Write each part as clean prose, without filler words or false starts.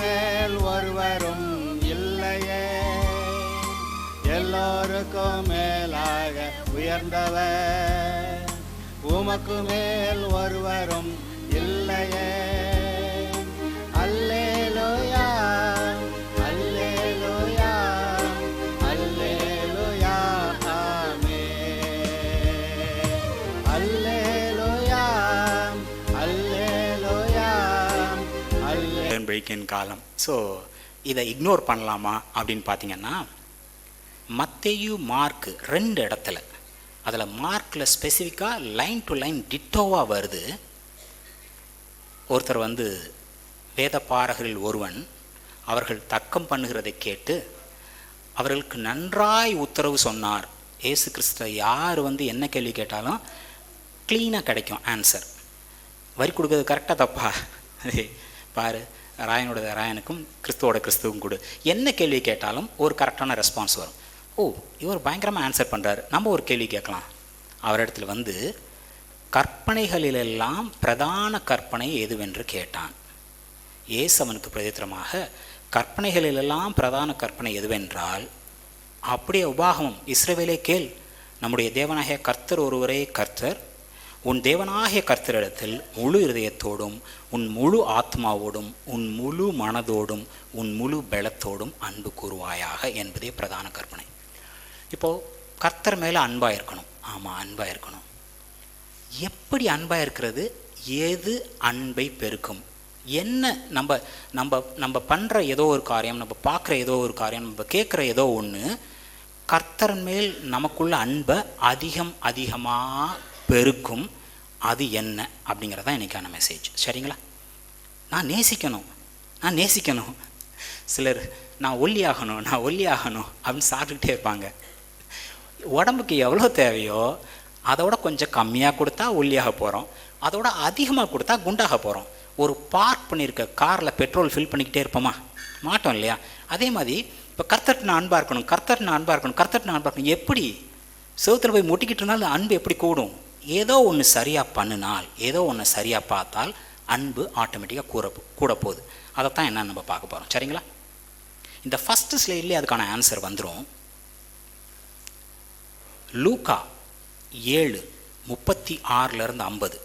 மேல் ஒருவரும் இல்லையே, எல்லோருக்கும் மேலாக உயர்ந்தவர். உமக்கு மேல் ஒருவரும் இல்லையே. அல்லேலூயா, அல்லேலூயா, அல்லேலூயா, ஆமென். அல்லேலூயா, அல்லேலூயா, அல்லேலூயா. பிரேக்கின் காலம். ஸோ இதை இக்னோர் பண்ணலாமா அப்படின்னு பார்த்தீங்கன்னா, மத்தேயு மார்க் 2 இடத்துல, அதில் மார்க்கில் ஸ்பெசிஃபிக்காக லைன் டு லைன் டிட்டோவாக வருது. ஒருத்தர் வேத பாரகரில் ஒருவன் அவர்கள் தர்க்கம் பண்ணுகிறதை கேட்டு அவர்களுக்கு நன்றாய் உத்தரவு சொன்னார். ஏசு கிறிஸ்துவ யார் என்ன கேள்வி கேட்டாலும் க்ளீனாக கிடைக்கும் ஆன்சர். வரி கொடுக்குறது கரெக்டாக தப்பா பாரு, ராயனோட ராயனுக்கும் கிறிஸ்துவோட கிறிஸ்துவும் கூட என்ன கேள்வி கேட்டாலும் ஒரு கரெக்டான ரெஸ்பான்ஸ் வரும். ஓ, இவர் பயங்கரமாக ஆன்சர் பண்ணுறாரு, நம்ம ஒரு கேள்வி கேட்கலாம். அவரிடத்துல கற்பனைகளிலெல்லாம் பிரதான கற்பனை எதுவென்று கேட்டான். இயேசு அவனுக்கு பிரதித்திரமாக, கற்பனைகளிலெல்லாம் பிரதான கற்பனை எதுவென்றால், அப்படியே உபாகமம், இஸ்ரவேலே கேள், நம்முடைய தேவனாகிய கர்த்தர் ஒருவரே கர்த்தர், உன் தேவனாகிய கர்த்தரிடத்தில் முழு இருதயத்தோடும் உன் முழு ஆத்மாவோடும் உன் முழு மனதோடும் உன் முழு பலத்தோடும் அன்பு கூறுவாயாக என்பதே பிரதான கற்பனை. இப்போது கர்த்தர் மேலே அன்பாக இருக்கணும். ஆமாம், அன்பாக இருக்கணும். எப்படி அன்பாக இருக்கிறது? எது அன்பை பெருக்கும்? என்ன நம்ம நம்ம நம்ம பண்ணுற ஏதோ ஒரு காரியம், நம்ம பார்க்குற ஏதோ ஒரு காரியம், நம்ம கேட்குற ஏதோ ஒன்று கர்த்தர் மேல் நமக்குள்ள அன்பை அதிகமாக பெருக்கும். அது என்ன அப்படிங்கிறதான் இன்றைக்கான மெசேஜ். சரிங்களா? நான் நேசிக்கணும். சிலர் நான் ஒல்லியாகணும் அப்படின்னு சாப்பிட்டுக்கிட்டே இருப்பாங்க. உடம்புக்கு எவ்வளோ தேவையோ அதோட கொஞ்சம் கம்மியாக கொடுத்தா ஒல்லியாக போகிறோம், அதோட அதிகமாக கொடுத்தா குண்டாக போகிறோம். ஒரு பார்க் பண்ணியிருக்க காரில் பெட்ரோல் ஃபில் பண்ணிக்கிட்டே இருப்போமா? மாட்டோம் இல்லையா? அதே மாதிரி இப்போ கர்த்தர்ட்ட அன்பாக இருக்கணும். எப்படி செவுத்தில் போய் முட்டிக்கிட்டு இருந்தாலும் அன்பு எப்படி கூடும்? ஏதோ ஒன்று சரியாக பண்ணினால், ஏதோ ஒன்று சரியாக பார்த்தால் அன்பு ஆட்டோமேட்டிக்காக கூட போகுது. அதைத்தான் என்னன்னு நம்ம பார்க்க போகிறோம். சரிங்களா? இந்த ஃபஸ்ட்டு ஸ்லைட்லேயே அதுக்கான ஆன்சர் வந்துடும். லூக்கா 7:36-50.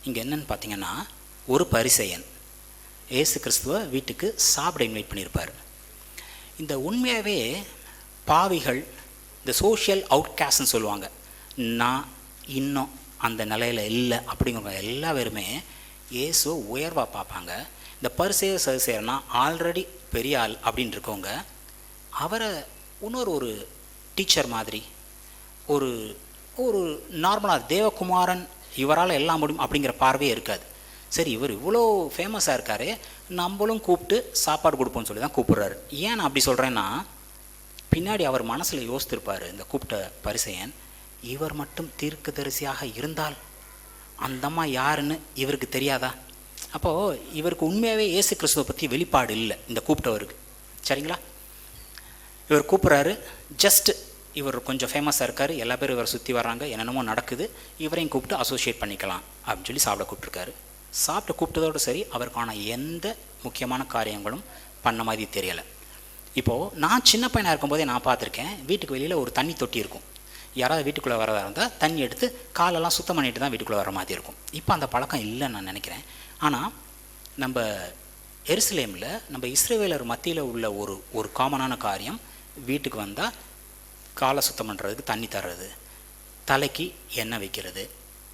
இங்கே என்னன்னு பார்த்தீங்கன்னா, ஒரு பரிசேயன் ஏசு கிறிஸ்துவ வீட்டுக்கு சாப்பிட இன்வைட் பண்ணியிருப்பார். இந்த உண்மையாகவே பாவிகள், இந்த சோஷியல் அவுட்காஸ்ட்னு சொல்லுவாங்க, நான் இன்னும் அந்த நிலையில் இல்லை அப்படிங்கிறவங்க எல்லா பேருமே இயேசுவை உயர்வாக பார்ப்பாங்க. இந்த பரிசேயர் சதுசேயர்னா ஆல்ரெடி பெரிய ஆள் அப்படின்னு இருக்கவங்க அவரை ஒரு டீச்சர் மாதிரி, ஒரு ஒரு நார்மலாக தேவகுமாரன், இவரால் எல்லாம் முடியும் அப்படிங்கிற பார்வையே இருக்காது. சரி, இவர் இவ்வளோ ஃபேமஸாக இருக்கார், நம்மளும் கூப்பிட்டு சாப்பாடு கொடுப்போம்னு சொல்லி தான் கூப்பிட்றாரு. ஏன் நான் அப்படி சொல்கிறேன்னா, பின்னாடி அவர் மனசில் யோசித்திருப்பார் இந்த கூப்பிட்ட பரிசேயன், இவர் மட்டும் தீர்க்கதரிசியாக இருந்தால் அந்தம்மா யாருன்னு இவருக்கு தெரியாதா? அப்போது இவருக்கு உண்மையாகவே இயேசு கிறிஸ்துவை பற்றி வெளிப்பாடு இல்லை இந்த கூப்பிட்டவருக்கு. சரிங்களா? இவர் கூப்பிட்றாரு, ஜஸ்ட் இவர் கொஞ்சம் ஃபேமஸாக இருக்கார், எல்லா பேரும் இவரை சுற்றி வர்றாங்க, என்னென்னமோ நடக்குது, இவரையும் கூப்பிட்டு அசோசியேட் பண்ணிக்கலாம் அப்படின்னு சொல்லி சாப்பிட கூப்பிட்ருக்காரு. சாப்பிட்டு கூப்பிட்டதோடு சரி, அவருக்கான எந்த முக்கியமான காரியங்களும் பண்ண மாதிரி தெரியலை. இப்போது நான் சின்ன பையனாக இருக்கும்போதே நான் பார்த்துருக்கேன், வீட்டுக்கு வெளியில் ஒரு தண்ணி தொட்டி இருக்கும். யாராவது வீட்டுக்குள்ளே வரதா இருந்தால் தண்ணி எடுத்து காலெல்லாம் சுத்தம் பண்ணிட்டு தான் வீட்டுக்குள்ளே வர மாதிரி இருக்கும். இப்போ அந்த பழக்கம் இல்லைன்னு நான் நினைக்கிறேன். ஆனால் நம்ம எருசலேமில் நம்ம இஸ்ரவேலர் மத்தியில் உள்ள ஒரு காமனான காரியம், வீட்டுக்கு வந்தால் காலை சுத்தம் பண்ணுறதுக்கு தண்ணி தர்றது, தலைக்கு எண்ணெய் வைக்கிறது,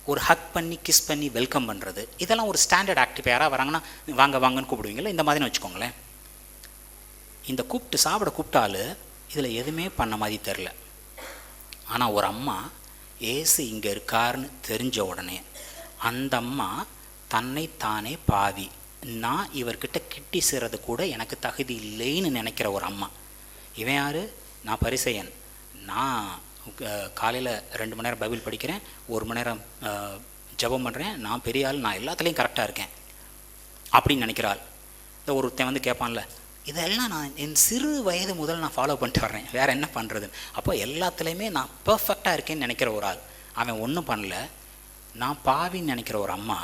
ஒரு ஹக் பண்ணி கிஸ் பண்ணி வெல்கம் பண்ணுறது, இதெல்லாம் ஒரு ஸ்டாண்டர்ட் ஆக்டிவ். யாராவது வராங்கன்னா வாங்கன்னு கூப்பிடுவீங்களா, இந்த மாதிரின்னு வச்சுக்கோங்களேன். இந்த கூப்பிட்டாலும் இதில் எதுவுமே பண்ண மாதிரி தெரில. ஆனால் ஒரு அம்மா ஏசு இங்கே இருக்காருன்னு தெரிஞ்ச உடனே அந்த அம்மா தன்னை தானே பாவி, நான் இவர்கிட்ட கிட்டி சேர்றது கூட எனக்கு தகுதி இல்லைன்னு நினைக்கிற ஒரு அம்மா. இவன் யார்? நான் பரிசேயன், நான் காலையில் 2 மணி நேரம் பைபிள் படிக்கிறேன், 1 மணி நேரம் ஜெபம் பண்ணுறேன், நான் பெரிய ஆள், நான் எல்லாத்துலேயும் கரெக்டாக இருக்கேன் அப்படின்னு நினைக்கிறாள். இந்த ஒருத்தன் கேட்பான்ல, இதெல்லாம் நான் என் சிறு வயது முதல் நான் ஃபாலோ பண்ணிட்டு வர்றேன், வேறு என்ன பண்ணுறது? அப்போ எல்லாத்துலேயுமே நான் பர்ஃபெக்டாக இருக்கேன்னு நினைக்கிற ஒரு ஆள், அவன் ஒன்றும் பண்ணல, நான் பாவின்னு நினைக்கிற ஒரு அம்மா.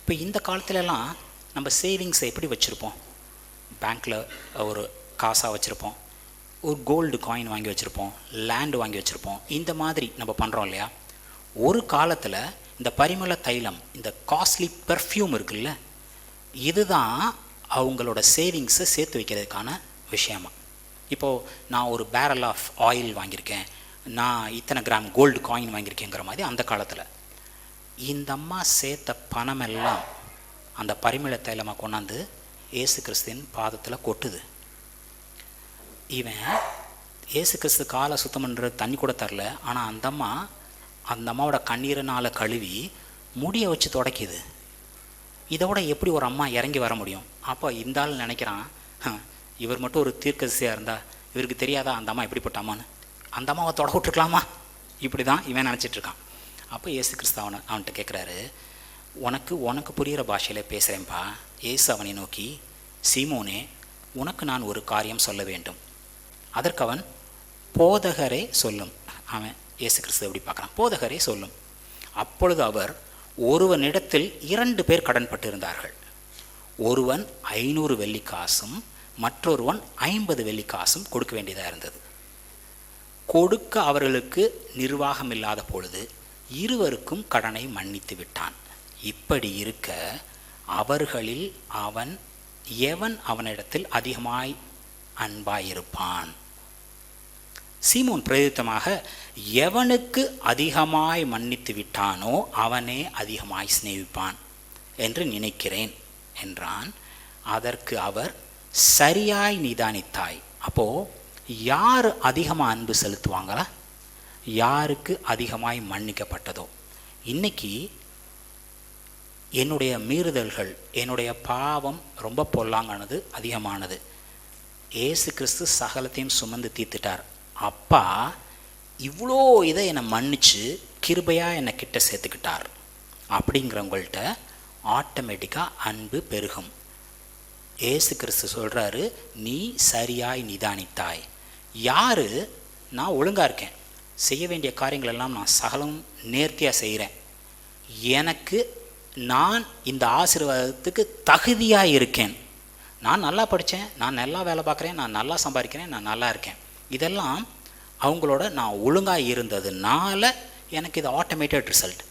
இப்போ இந்த காலத்துலலாம் நம்ம சேவிங்ஸை எப்படி வச்சுருப்போம்? பேங்க்கில் ஒரு காசாக வச்சுருப்போம், ஒரு கோல்டு காயின் வாங்கி வச்சுருப்போம், லேண்டு வாங்கி வச்சுருப்போம். இந்த மாதிரி நம்ம பண்ணுறோம் இல்லையா? ஒரு காலத்தில் இந்த பரிமள தைலம், இந்த காஸ்ட்லி பெர்ஃப்யூம் இருக்குல்ல, இதுதான் அவங்களோட சேவிங்ஸை சேர்த்து வைக்கிறதுக்கான விஷயமா. இப்போது நான் ஒரு பேரல் ஆஃப் ஆயில் வாங்கியிருக்கேன், நான் இத்தனை கிராம் கோல்டு காயின் வாங்கியிருக்கேங்கிற மாதிரி அந்த காலத்தில் இந்த அம்மா சேர்த்த பணமெல்லாம் அந்த பரிமள தைலமாக கொண்டாந்து இயேசு கிறிஸ்துவின் பாதத்தில் கொட்டுது. இவன் இயேசு கிறிஸ்து காலை சுத்தம் பண்ணுற தண்ணி கூட தரல, ஆனால் அந்த அம்மாவோட கண்ணீரினால் கழுவி முடியை வச்சு துடைக்குது. இதோட எப்படி ஒரு அம்மா இறங்கி வர முடியும்? அப்போ இந்த ஆள் நினைக்கிறான், இவர் மட்டும் ஒரு தீர்க்கதரிசியாக இருந்தால் இவருக்கு தெரியாதா அந்த அம்மா எப்படிப்பட்ட அம்மான்னு? அந்த அம்மாவை தொட விட்டுருக்கலாமா? இப்படி தான் இவன் நினச்சிட்ருக்கான். அப்போ இயேசு கிறிஸ்து அவன்கிட்ட கேட்குறாரு, உனக்கு புரிகிற பாஷையில் பேசுகிறேன்ப்பா. இயேசு அவனை நோக்கி, சீமோனே, உனக்கு நான் ஒரு காரியம் சொல்ல வேண்டும். அதற்கு அவன், போதகரே சொல்லும். அவன் இயேசு கிறிஸ்து எப்படி பார்க்குறான்? போதகரே சொல்லும். அப்பொழுது அவர், ஒருவனிடத்தில் 2 பேர் கடன்பட்டு இருந்தார்கள். ஒருவன் 500 வெள்ளிக்காசும் மற்றொருவன் 50 வெள்ளிக்காசும் கொடுக்க வேண்டியதாக இருந்தது. கொடுக்க அவர்களுக்கு நிர்வாகம் இல்லாத பொழுது இருவருக்கும் கடனை மன்னித்து விட்டான். இப்படி இருக்க அவர்களில் எவன் அவனிடத்தில் அதிகமாய் அன்பாயிருப்பான்? சீமோன் பிரதித்தமாக, எவனுக்கு அதிகமாய் மன்னித்து விட்டானோ அவனே அதிகமாய் சிநேகிப்பான் என்று நினைக்கிறேன் என்றான். அதற்கு அவர், சரியாய் நிதானித்தாய். அப்போது யார் அதிகமாக அன்பு செலுத்துவாங்களா? யாருக்கு அதிகமாய் மன்னிக்கப்பட்டதோ. இன்னைக்கு என்னுடைய மீறுதல்கள், என்னுடைய பாவம் ரொம்ப பொல்லாங்கானது, அதிகமானது. இயேசு கிறிஸ்து சகலத்தையும் சுமந்து தீர்த்துட்டார். அப்பா இவ்வளோ இதை என்னை மன்னிச்சு கிருபையாக என்னை கிட்ட சேர்த்துக்கிட்டார். அப்படிங்கிறவங்கள்ட்ட ஆட்டோமேட்டிக்காக அன்பு பெருகும். இயேசு கிறிஸ்து சொல்கிறாரு, நீ சரியாய் நிதானித்தாய். யார் நான் ஒழுங்காக இருக்கேன், செய்ய வேண்டிய காரியங்களெல்லாம் நான் சகலம் நேர்த்தியாக செய்கிறேன், நான் இந்த ஆசீர்வாதத்துக்கு தகுதியாக இருக்கேன், நான் நல்லா படித்தேன், நான் நல்லா வேலை பார்க்குறேன், நான் நல்லா சம்பாதிக்கிறேன், நான் நல்லா இருக்கேன், இதெல்லாம் அவங்களோட நான் ஒழுங்காக இருந்ததுனால எனக்கு இது ஆட்டோமேட்டட் ரிசல்ட்.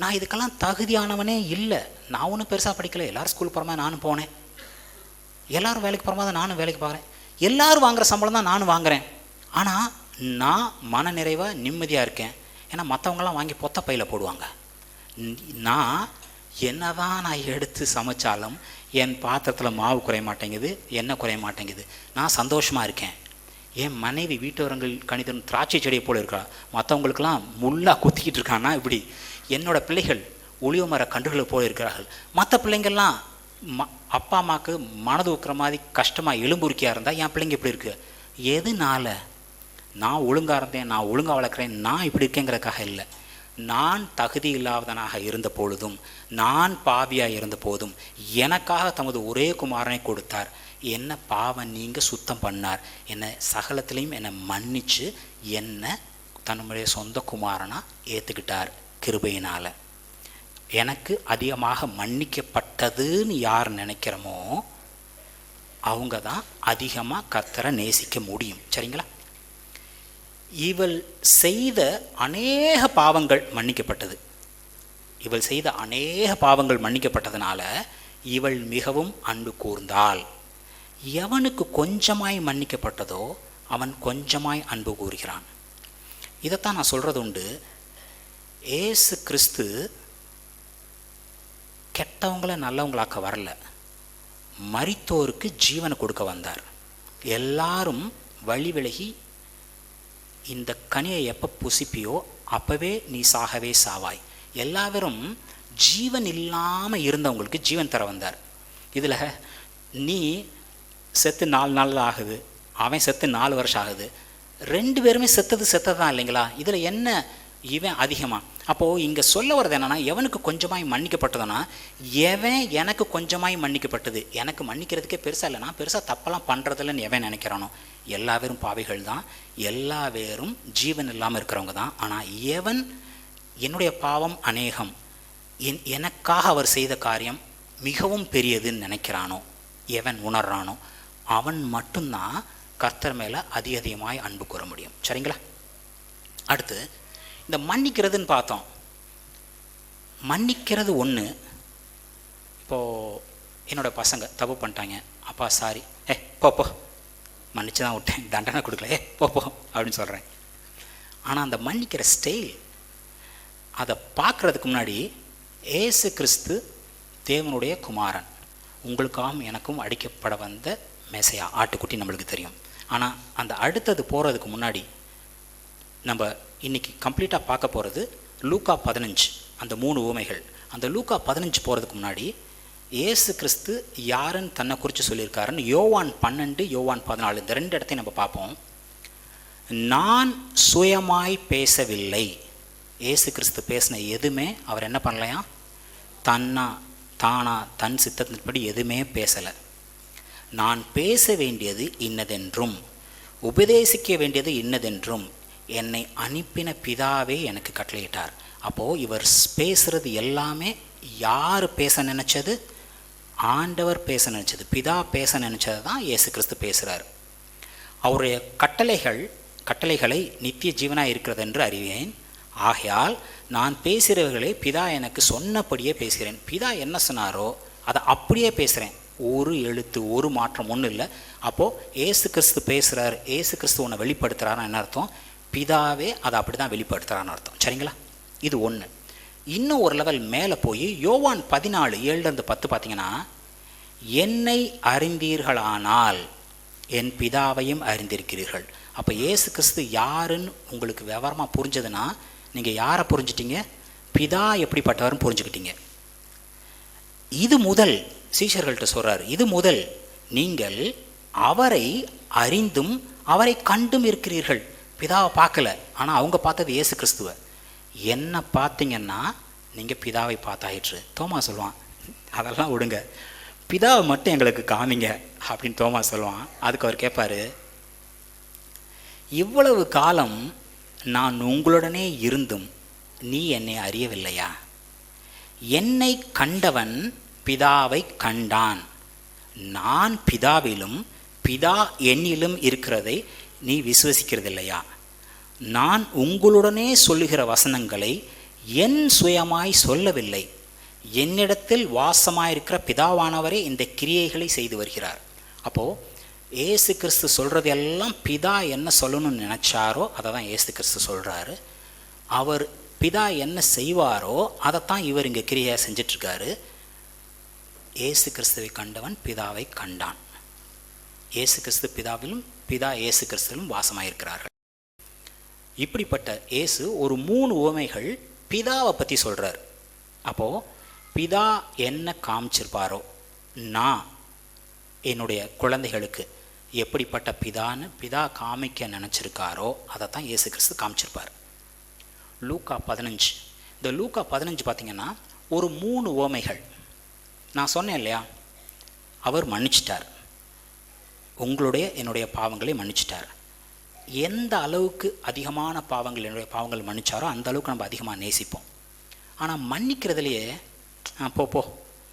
நான் இதுக்கெல்லாம் தகுதியானவனே இல்லை. நான் ஒன்றும் பெருசாக படிக்கலை. எல்லோரும் ஸ்கூலுக்கு போகிற மாதிரி நானும் போனேன், எல்லோரும் வேலைக்கு போகிற மாதிரி நானும் வேலைக்கு பார்க்குறேன், எல்லோரும் வாங்குகிற சம்பளம் தான் நானும் வாங்குகிறேன். ஆனால் நான் மன நிறைவாக நிம்மதியாக இருக்கேன். ஏன்னா மற்றவங்களாம் வாங்கி பொத்த பையில் போடுவாங்க. நான் என்னதான் நான் எடுத்து சமைச்சாலும் என் பாத்திரத்தில் மாவு குறைய மாட்டேங்குது, எண்ணெய் குறைய மாட்டேங்குது, நான் சந்தோஷமாக இருக்கேன். என் மனைவி வீட்டோரங்கள் கணிதம் திராட்சை செடியை போல் இருக்கா, மற்றவங்களுக்கெல்லாம் முள்ளாக குத்திக்கிட்டு இருக்கான்னா இப்படி. என்னோட பிள்ளைகள் ஒளிவு மர கன்றுகளை போல் இருக்கிறார்கள். மற்ற பிள்ளைங்கள்லாம் அப்பா அம்மாவுக்கு மனது ஊக்குற மாதிரி கஷ்டமாக எலும்புருக்கியாக இருந்தால் என் பிள்ளைங்க இப்படி இருக்குது. எதுனால? நான் ஒழுங்காக இருந்தேன், நான் ஒழுங்காக வளர்க்குறேன், நான் இப்படி இருக்கேங்கிறதுக்காக இல்லை. நான் தகுதி இல்லாதவனாக இருந்த பொழுதும், நான் பாவியாக இருந்த போதும் எனக்காக தமது ஒரே குமாரனை கொடுத்தார். என்ன பாவம் நீங்க சுத்தம் பண்ணார். என்னை சகலத்திலையும் என்னை மன்னிச்சு என்னை தன்னுடைய சொந்த குமாரனாக ஏற்றுக்கிட்டார் கிருபையினால். எனக்கு அதிகமாக மன்னிக்கப்பட்டதுன்னு யார் நினைக்கிறோமோ அவங்க தான் அதிகமாக கர்த்தரை நேசிக்க முடியும். சரிங்களா? இவள் செய்த அநேக பாவங்கள் மன்னிக்கப்பட்டது. இவள் செய்த அநேக பாவங்கள் மன்னிக்கப்பட்டதுனால இவள் மிகவும் அன்பு கூர்ந்தாள். எவனுக்கு கொஞ்சமாய் மன்னிக்கப்பட்டதோ அவன் கொஞ்சமாய் அன்பு கூறுகிறான். இதைத்தான் நான் சொல்கிறது உண்டு. ஏசு கிறிஸ்து கெட்டவங்களை நல்லவங்களாக்க வரல, மரித்தோருக்கு ஜீவனை கொடுக்க வந்தார். எல்லாரும் வழி விலகி இந்த கனியை எப்போ புசிப்பியோ அப்போவே நீ சாகவே சாவாய். எல்லாரும் ஜீவன் இல்லாமல் இருந்தவங்களுக்கு ஜீவன் தர வந்தார். இதில் நீ செத்து 4 நாள் ஆகுது, அவன் செத்து 4 வருஷம் ஆகுது, 2 பேருமே செத்ததான் இல்லைங்களா? இதில் என்ன இவன் அதிகமாக? அப்போது இங்கே சொல்ல வர்றது என்னென்னா, எவனுக்கு கொஞ்சமாய் மன்னிக்கப்பட்டதுன்னா எவன் எனக்கு கொஞ்சமாய் மன்னிக்கப்பட்டது, எனக்கு மன்னிக்கிறதுக்கே பெருசாக இல்லை, நான் பெருசாக தப்பெல்லாம் பண்ணுறதில்லன்னு எவன் நினைக்கிறானோ எல்லா பேரும் பாவிகள் தான், எல்லா பேரும் ஜீவன் இல்லாமல் இருக்கிறவங்க தான். ஆனால் எவன் என்னுடைய பாவம் அநேகம், எனக்காக அவர் செய்த காரியம் மிகவும் பெரியதுன்னு நினைக்கிறானோ, எவன் உணர்றானோ அவன் மட்டும்தான் கர்த்தர் மேலே அதிகமாய் அன்பு கூற முடியும். சரிங்களா? அடுத்து இந்த மன்னிக்கிறதுன்னு பார்த்தோம். மன்னிக்கிறது ஒன்று. இப்போது என்னோடய பசங்க தப்பு பண்ணிட்டாங்க, அப்பா சாரி, போ மன்னிச்சு தான் விட்டேன், தண்டனை கொடுக்கல, போ அப்படின்னு சொல்கிறேன். ஆனால் அந்த மன்னிக்கிற ஸ்டைல், அதை பார்க்குறதுக்கு முன்னாடி ஏசு கிறிஸ்து தேவனுடைய குமாரன், உங்களுக்காகவும் எனக்கும் அடிக்கப்பட வந்த மேசையா ஆட்டுக்குட்டி நம்மளுக்கு தெரியும். ஆனால் அந்த அடுத்தது போகிறதுக்கு முன்னாடி நம்ம இன்றைக்கி கம்ப்ளீட்டாக பார்க்க போகிறது லூக்கா 15, அந்த 3 உவமைகள். அந்த லூக்கா 15 போகிறதுக்கு முன்னாடி ஏசு கிறிஸ்து யாருன்னு தன்னை குறித்து சொல்லியிருக்காருன்னு யோவான் 12, யோவான் 14 இந்த 2 இடத்தையும் நம்ம பார்ப்போம். நான் சுயமாய் பேசவில்லை. ஏசு கிறிஸ்து பேசின எதுவுமே அவர் என்ன பண்ணலையா, தானா தன் சித்தத்தின்படி எதுவுமே பேசலை. நான் பேச வேண்டியது இன்னதென்றும் உபதேசிக்க வேண்டியது இன்னதென்றும் என்னை அனுப்பின பிதாவே எனக்கு கட்டளையிட்டார். அப்போது இவர் பேசுகிறது எல்லாமே யார் பேச நினச்சது? ஆண்டவர் பேச நினச்சது, பிதா பேச நினச்சது தான் இயேசு கிறிஸ்து பேசுகிறார். அவருடைய கட்டளைகளை நித்திய ஜீவனாக இருக்கிறது என்று அறிவேன். ஆகையால் நான் பேசுகிறவர்களை பிதா எனக்கு சொன்னபடியே பேசுகிறேன். பிதா என்ன சொன்னாரோ அதை அப்படியே பேசுகிறேன். ஒரு எழுத்து, ஒரு மாற்றம் ஒன்றும் இல்லை. அப்போது ஏசு கிறிஸ்து பேசுகிறார், ஏசு கிறிஸ்து ஒன்று வெளிப்படுத்துகிறாருன்னு என்ன அர்த்தம்? பிதாவே அதை அப்படி தான் வெளிப்படுத்துகிறான்னு அர்த்தம். சரிங்களா? இது ஒன்று. இன்னும் ஒரு லெவல் மேலே போய் யோவான் 14, 7-10 பார்த்தீங்கன்னா, என்னை அறிந்தீர்களானால் என் பிதாவையும் அறிந்திருக்கிறீர்கள். அப்போ ஏசு கிறிஸ்து யாருன்னு உங்களுக்கு விவரமாக புரிஞ்சதுன்னா நீங்கள் யாரை புரிஞ்சிட்டீங்க? பிதா எப்படிப்பட்டவர்னு புரிஞ்சுக்கிட்டீங்க. இது முதல் சீஷர்கள்ட்ட சொல்கிறார், இது முதல் நீங்கள் அவரை அறிந்தும் அவரை கண்டும் இருக்கிறீர்கள். பிதாவை பார்க்கல, ஆனால் அவங்க பார்த்தது இயேசு கிறிஸ்துவை. என்ன பார்த்தீங்கன்னா நீங்கள் பிதாவை பார்த்தாயிற்று. தோமா சொல்லுவான், அதெல்லாம் விடுங்க, பிதாவை மட்டும் எங்களுக்கு காமிங்க அப்படின்னு தோமா சொல்லுவான். அதுக்கு அவர் கேட்பார், இவ்வளவு காலம் நான் உங்களுடனே இருந்தும் நீ என்னை அறியவில்லையா? என்னை கண்டவன் பிதாவை கண்டான். நான் பிதாவிலும் பிதா என்னிலும் இருக்கிறதை நீ விசுவசிக்கிறதில்லையா? நான் உங்களுடனே சொல்லுகிற வசனங்களை என் சுயமாய் சொல்லவில்லை, என்னிடத்தில் வாசமாயிருக்கிற பிதாவானவரே இந்த கிரியைகளை செய்து வருகிறார். அப்போது ஏசு கிறிஸ்து சொல்கிறது எல்லாம் பிதா என்ன சொல்லணும்னு நினச்சாரோ அதை தான் ஏசு கிறிஸ்து சொல்கிறாரு. அவர் பிதா என்ன செய்வாரோ அதைத்தான் இவர் இங்கே கிரியை செஞ்சிட்ருக்காரு. ஏசு கிறிஸ்துவை கண்டவன் பிதாவை கண்டான். ஏசு கிறிஸ்து பிதாவிலும் பிதா ஏசு கிறிஸ்துவிலும் வாசமாயிருக்கிறார்கள். இப்படிப்பட்ட இயேசு ஒரு 3 உவமைகள் பிதாவை பற்றி சொல்கிறார். அப்போது பிதா என்ன காமிச்சிருப்பாரோ, நான் என்னுடைய குழந்தைகளுக்கு எப்படிப்பட்ட பிதான்னு பிதா காமிக்க நினச்சிருக்காரோ அதை தான் இயேசு கிறிஸ்து காமிச்சிருப்பார். லூக்கா 15, இந்த லூக்கா 15 பார்த்திங்கன்னா ஒரு 3 உவமைகள். நான் சொன்னேன் இல்லையா, அவர் மன்னிச்சிட்டார், உங்களுடைய என்னுடைய பாவங்களை மன்னிச்சிட்டார். எந்த அளவுக்கு அதிகமான பாவங்கள் என்னுடைய பாவங்கள் மன்னிச்சாரோ அந்த அளவுக்கு நம்ம அதிகமாக நேசிப்போம். ஆனால் மன்னிக்கிறதுலையே போ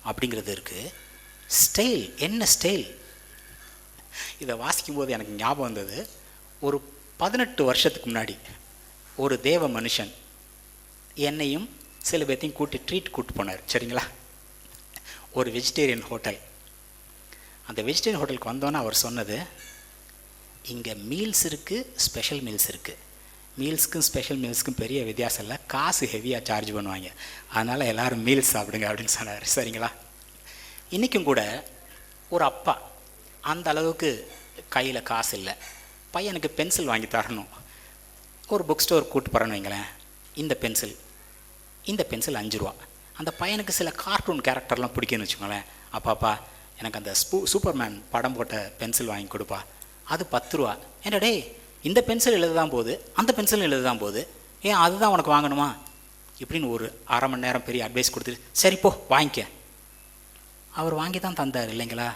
அப்படிங்கிறது இருக்குது. ஸ்டைல் என்ன ஸ்டைல்? இதை வாசிக்கும்போது எனக்கு ஞாபகம் வந்தது, ஒரு 18 வருஷத்துக்கு முன்னாடி ஒரு தேவ மனுஷன் என்னையும் சில பேர்த்தையும் கூப்பிட்டு போனார். சரிங்களா? ஒரு வெஜிடேரியன் ஹோட்டல். அந்த வெஜிடேரியன் ஹோட்டலுக்கு வந்தோன்னே அவர் சொன்னது, இங்கே மீல்ஸ் இருக்குது, ஸ்பெஷல் மீல்ஸ் இருக்குது. மீல்ஸுக்கும் ஸ்பெஷல் மீல்ஸுக்கும் பெரிய வித்தியாசம் இல்லை, காசு ஹெவியாக சார்ஜ் பண்ணுவாங்க, அதனால் எல்லோரும் மீல்ஸ் சாப்பிடுங்க அப்படின்னு சொன்னார். சரிங்களா? இன்றைக்கும் கூட ஒரு அப்பா அந்த அளவுக்கு கையில் காசு இல்லை, பையனுக்கு பென்சில் வாங்கி தரணும். ஒரு புக் ஸ்டோர் கூப்பிட்டு போகிறேன்னு வைங்களேன், இந்த பென்சில் 5 ரூபா. அந்த பையனுக்கு சில கார்ட்டூன் கேரக்டர்லாம் பிடிக்குன்னு வச்சுக்கோங்களேன், அப்பாப்பா எனக்கு அந்த சூப்பர்மேன் படம் போட்ட பென்சில் வாங்கி கொடுப்பா, அது 10 ரூபா. ஏன்டா இந்த பென்சில் எழுத தான் போகுது, அந்த பென்சில் எழுத தான் போகுது, ஏன் அதுதான் உனக்கு வாங்கணுமா இப்படின்னு ஒரு அரை மணி நேரம் பெரிய அட்வைஸ் கொடுத்துட்டு சரி போ வாங்கிக்க. அவர் வாங்கி தான் தந்தார் இல்லைங்களா?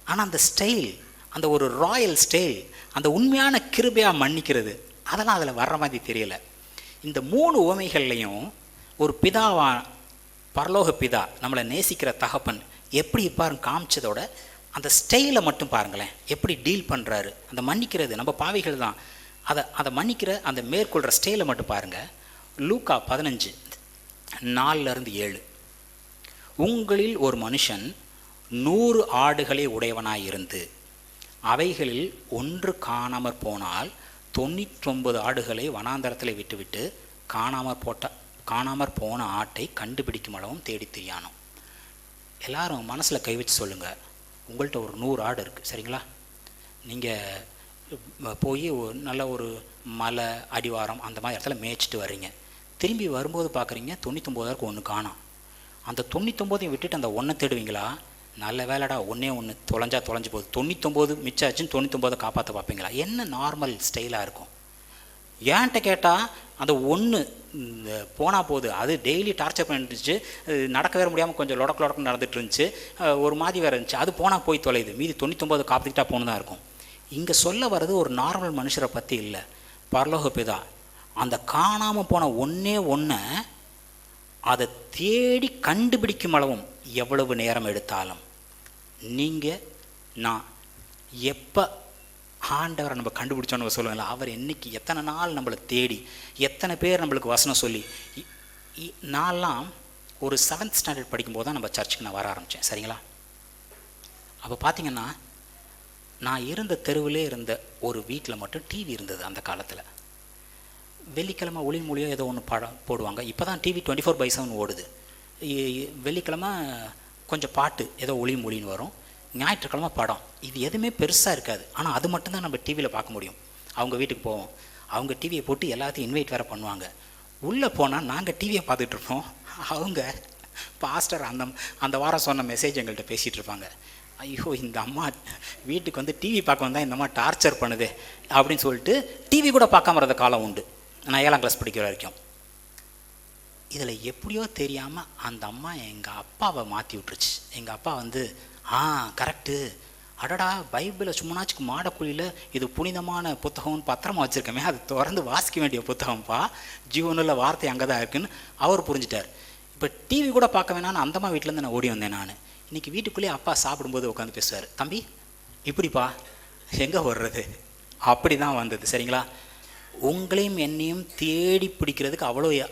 ஆனால் அந்த ஸ்டைல், அந்த ஒரு ராயல் ஸ்டைல், அந்த உண்மையான கிருபையாக மன்னிக்கிறது, அதெல்லாம் அதில் வர்ற மாதிரி தெரியலை. இந்த 3 உவமைகள்லையும் ஒரு பிதாவா, பரலோக பிதா, நம்மளை நேசிக்கிற தகப்பன் எப்படி இருப்பாருன்னு காமிச்சதோட அந்த ஸ்டைலை மட்டும் பாருங்களேன், எப்படி டீல் பண்ணுறாரு. அந்த மன்னிக்கிறது நம்ம பாவிகள் தான், அதை மன்னிக்கிற அந்த மேற்கொள்கிற ஸ்டைலை மட்டும் பாருங்கள். லூக்கா 15:4-7. உங்களில் ஒரு மனுஷன் 100 ஆடுகளே உடையவனாயிருந்து அவைகளில் ஒன்று காணாமற் போனால் 99 ஆடுகளை வனாந்தரத்தில் விட்டுவிட்டு காணாமற் போன ஆட்டை கண்டுபிடிக்கும் அளவும் தேடி திரியானோம். எல்லாரும் மனசில் கை வச்சு சொல்லுங்கள், உங்கள்கிட்ட ஒரு 100 ஆடு இருக்குது, சரிங்களா? நீங்கள் போய் நல்ல ஒரு மலை அடிவாரம் அந்த மாதிரி இடத்துல மேய்ச்சிட்டு வர்றீங்க. திரும்பி வரும்போது பார்க்குறீங்க 99 ஒன்று காணோம். அந்த 99 விட்டுட்டு அந்த ஒன்றை தேடுவீங்களா? நல்ல வேலைடா, ஒன்று தொலைஞ்சு போகுது, 99 மிச்சாச்சுன்னு 99 காப்பாற்ற பார்ப்பீங்களா? என்ன நார்மல் ஸ்டைலாக இருக்கும்? ஏன்ட்ட கேட்டால் அந்த ஒன்று போனால் போகுது, அது டெய்லி டார்ச்சர் பண்ணிட்டுருந்துச்சு, நடக்க வேற முடியாமல் கொஞ்சம் லொடக்கு நடந்துட்டு இருந்துச்சு, ஒரு மாதிரி வேறு இருந்துச்சு, அது போனால் போய் தொலையுது, மீதி 99 காப்பாற்றிக்கிட்டா போன்னு தான் இருக்கும். இங்கே சொல்ல வர்றது ஒரு நார்மல் மனுஷரை பற்றி இல்லை, பரலோக பிதா. அந்த காணாமல் போன ஒன்று அதை தேடி கண்டுபிடிக்கும் அளவும் எவ்வளவு நேரம் எடுத்தாலும் நீங்கள் நான் எப்போ ஆண்டவரை நம்ம கண்டுபிடிச்சோன்னு சொல்லுவாங்களா, அவர் என்னைக்கு எத்தனை நாள் நம்மளை தேடி எத்தனை பேர் நம்மளுக்கு வசனம் சொல்லி. நான்லாம் ஒரு 7th ஸ்டாண்டர்ட் படிக்கும்போது தான் நம்ம சர்ச்சுக்கு நான் வர ஆரம்பித்தேன், சரிங்களா? அப்போ பார்த்தீங்கன்னா நான் இருந்த தெருவிலே இருந்த ஒரு வீட்டில் மட்டும் டிவி இருந்தது. அந்த காலத்தில் வெள்ளிக்கிழமை ஒளி மொழியோ ஏதோ ஒன்று படம் போடுவாங்க. இப்போ தான் டிவி 24/7 ஓடுது. வெள்ளிக்கிழமை கொஞ்சம் பாட்டு ஏதோ ஒளி மொழின்னு வரும், ஞாயிற்றுக்கிழமை படம். இது எதுவுமே பெருசாக இருக்காது, ஆனால் அது மட்டும்தான் நம்ம டிவியில் பார்க்க முடியும். அவங்க வீட்டுக்கு போவோம், அவங்க டிவியை போட்டு எல்லாத்தையும் இன்வைட் வேறு பண்ணுவாங்க. உள்ளே போனால் நாங்கள் டிவியை பார்த்துட்ருப்போம், அவங்க பாஸ்டர் அந்த வாரம் சொன்ன மெசேஜ் எங்கள்கிட்ட பேசிகிட்டு இருப்பாங்க. ஐயோ, இந்த அம்மா வீட்டுக்கு வந்து டிவி பார்க்க வந்தால் இந்த அம்மா டார்ச்சர் பண்ணுது அப்படின்னு சொல்லிட்டு டிவி கூட பார்க்காம இருந்த காலம் உண்டு, நான் 7ஆம் கிளாஸ் படிக்கிற வரைக்கும். இதில் எப்படியோ தெரியாமல் அந்த அம்மா எங்கள் அப்பாவை மாற்றி விட்டுருச்சு. எங்கள் அப்பா வந்து கரெக்டு, அடடா பைபிளை சும்மனாச்சுக்கு மாடக்குழியில் இது புனிதமான புத்தகம்னு பத்திரமா வச்சுருக்கமே, அது திறந்து வாசிக்க வேண்டிய புத்தகம்ப்பா, ஜீவனுள்ள வார்த்தை அங்கே தான் இருக்குன்னு அவர் புரிஞ்சிட்டார். இப்போ டிவி கூட பார்க்க வேணான்னு அந்தம்மா வீட்டிலேருந்து நான் ஓடி வந்தேன். நான் இன்றைக்கி வீட்டுக்குள்ளேயே அப்பா சாப்பிடும்போது உட்காந்து பேசுவார், தம்பி இப்படிப்பா எங்கே வர்றது, அப்படி தான் வந்தது, சரிங்களா? உங்களையும் என்னையும் தேடி பிடிக்கிறதுக்கு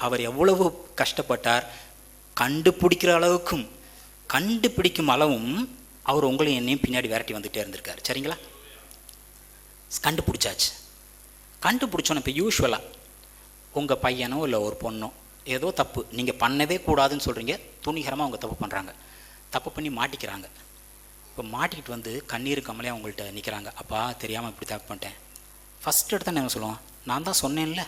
அவர் எவ்வளவு கஷ்டப்பட்டார். கண்டுபிடிக்கிற அளவுக்கும் கண்டுபிடிக்கும் அளவும் அவர் உங்களையும் என்னையும் பின்னாடி விரட்டி வந்துகிட்டே இருந்திருக்கார், சரிங்களா? கண்டுபிடிச்சாச்சு. கண்டுபிடிச்சோன்னு இப்போ யூஸ்வலாக உங்கள் பையனோ இல்லை ஒரு பொண்ணோ ஏதோ தப்பு நீங்கள் பண்ணவே கூடாதுன்னு சொல்கிறீங்க, துணிகரமாக அவங்க தப்பு பண்ணுறாங்க, தப்பு பண்ணி மாட்டிக்கிறாங்க. இப்போ மாட்டிக்கிட்டு வந்து கண்ணீர் கமலையாக அவங்கள்ட்ட நிற்கிறாங்க, அப்பா தெரியாமல் இப்படி தப்பு பண்ணிட்டேன். ஃபஸ்ட் எடுத்தால் என்ன சொல்லுவான், நான் தான் சொன்னேன்ல,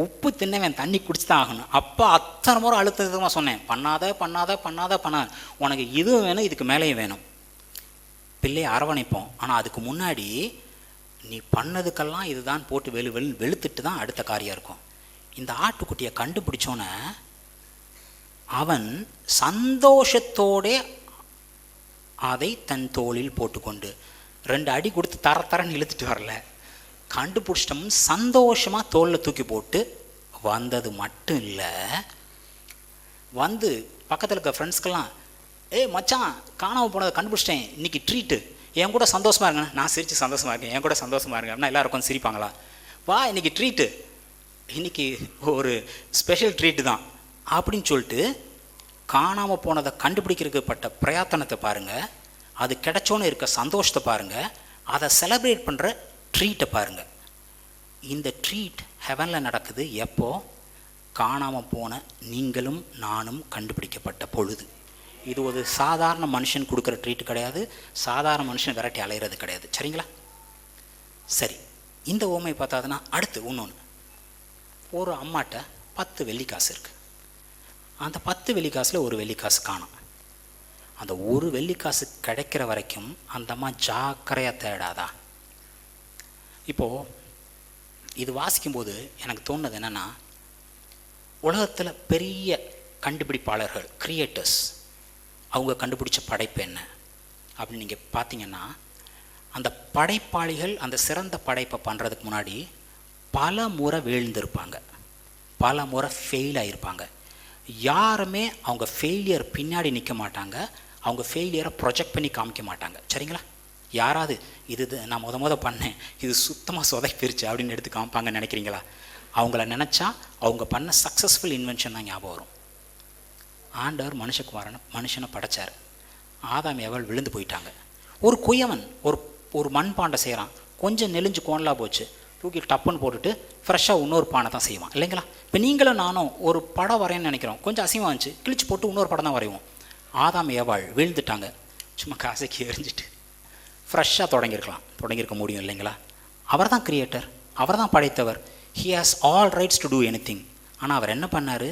உப்பு தின்னவன் தண்ணி குடிச்சு தான் ஆகணும். அப்போ அத்தனை முறை அழுத்தமாக சொன்னேன், பண்ணாத, உனக்கு இதுவும் வேணும், இதுக்கு மேலேயும் வேணும். பிள்ளையை அரவணைப்போம், ஆனால் அதுக்கு முன்னாடி நீ பண்ணதுக்கெல்லாம் இதுதான் போட்டு வெளுத்துட்டு தான் அடுத்த காரியம் இருக்கும். இந்த ஆட்டுக்குட்டியை கண்டுபிடிச்சோன்னே அவன் சந்தோஷத்தோடே அதை தன் தோளில் போட்டுக்கொண்டு 2 அடி கொடுத்து தரன்னு இழுத்துட்டு வரல, கண்டுபிடிச்சிட்டோம் சந்தோஷமாக தோளில் தூக்கி போட்டு வந்தது மட்டும் இல்லை, வந்து பக்கத்தில் இருக்க ஃப்ரெண்ட்ஸ்க்கெல்லாம் மச்சான் காணாமல் போனதை கண்டுபிடிச்சிட்டேன், இன்றைக்கி ட்ரீட்டு, என் கூட சந்தோஷமாக இருங்க. நான் சிரித்து சந்தோஷமாக இருக்கேன், என் கூட சந்தோஷமாக இருங்க அப்படின்னா எல்லாருக்கும் சிரிப்பாங்களா? வா இன்றைக்கி ட்ரீட்டு, இன்றைக்கி ஒரு ஸ்பெஷல் ட்ரீட்டு தான் அப்படின்னு சொல்லிட்டு காணாமல் போனதை கண்டுபிடிக்கிறதுக்கு பட்ட பிரயத்தனத்தை பாருங்கள், அது கிடைச்சோன்னு இருக்க சந்தோஷத்தை பாருங்கள், அதை செலிப்ரேட் பண்ணுற ட்ரீட்டை பாருங்கள். இந்த ட்ரீட் ஹெவனில் நடக்குது எப்போ? காணாமல் போன நீங்களும் நானும் கண்டுபிடிக்கப்பட்ட பொழுது. இது ஒரு சாதாரண மனுஷன் கொடுக்குற ட்ரீட் கிடையாது, சாதாரண மனுஷன் விரட்டி அலையிறது கிடையாது, சரிங்களா? சரி, இந்த ஓமை பார்த்தாதுன்னா அடுத்து இன்னொன்று. ஒரு அம்மாட்ட 10 வெள்ளிக்காசு இருக்குது. அந்த 10 வெள்ளிக்காசில் ஒரு வெள்ளிக்காசு காணும். அந்த ஒரு வெள்ளிக்காசு கிடைக்கிற வரைக்கும் அந்த அம்மா ஜாக்கிரதையாக தேடாதா? இப்போது இது வாசிக்கும்போது எனக்கு தோணுது என்னென்னா, உலகத்தில் பெரிய கண்டுபிடிப்பாளர்கள், கிரியேட்டர்ஸ், அவங்க கண்டுபிடிச்ச படைப்பு என்ன அப்படின்னு நீங்கள் பார்த்தீங்கன்னா, அந்த படைப்பாளிகள் அந்த சிறந்த படைப்பை பண்ணுறதுக்கு முன்னாடி பல முறை வீழ்ந்திருப்பாங்க, பல முறை ஃபெயில் ஆகியிருப்பாங்க. யாருமே அவங்க ஃபெயிலியர் பின்னாடி நிற்க மாட்டாங்க, அவங்க ஃபெயிலியரை ப்ரொஜெக்ட் பண்ணி காமிக்க மாட்டாங்க. சரிங்களா? யாராவது இது நான் முத பண்ணேன், இது சுத்தமாக சொதைப்பிருச்சு அப்படின்னு எடுத்து காமிப்பாங்கன்னு நினைக்கிறீங்களா? அவங்கள நினச்சா அவங்க பண்ண சக்ஸஸ்ஃபுல் இன்வென்ஷன் தான் ஞாபகம் வரும். ஆண்டவர் மனுஷனை படைச்சார். ஆதாம் ஏவாள் விழுந்து போயிட்டாங்க. ஒரு குயவன் ஒரு மண்பாண்டை செய்கிறான், கொஞ்சம் நெளிஞ்சு கோணலாக போச்சு, தூக்கி டப்புன்னு போட்டுட்டு ஃப்ரெஷ்ஷாக இன்னொரு பானை தான் செய்வான் இல்லைங்களா? இப்போ நீங்களும் நானும் ஒரு படம் வரையன்னு நினைக்கிறோம், கொஞ்சம் அசிங்கமாக இருந்துச்சு, கிழிச்சு போட்டு இன்னொரு படம் தான் வரைவோம். ஆதாம் ஏவாள் விழுந்துட்டாங்க, சும்மா காசைக்கு எரிஞ்சிட்டு ஃப்ரெஷ்ஷாக தொடங்கியிருக்க முடியும் இல்லைங்களா? அவர் தான் கிரியேட்டர், அவர் தான் படைத்தவர். He has all rights to do anything. ஆனால் அவர் என்ன பண்ணார்?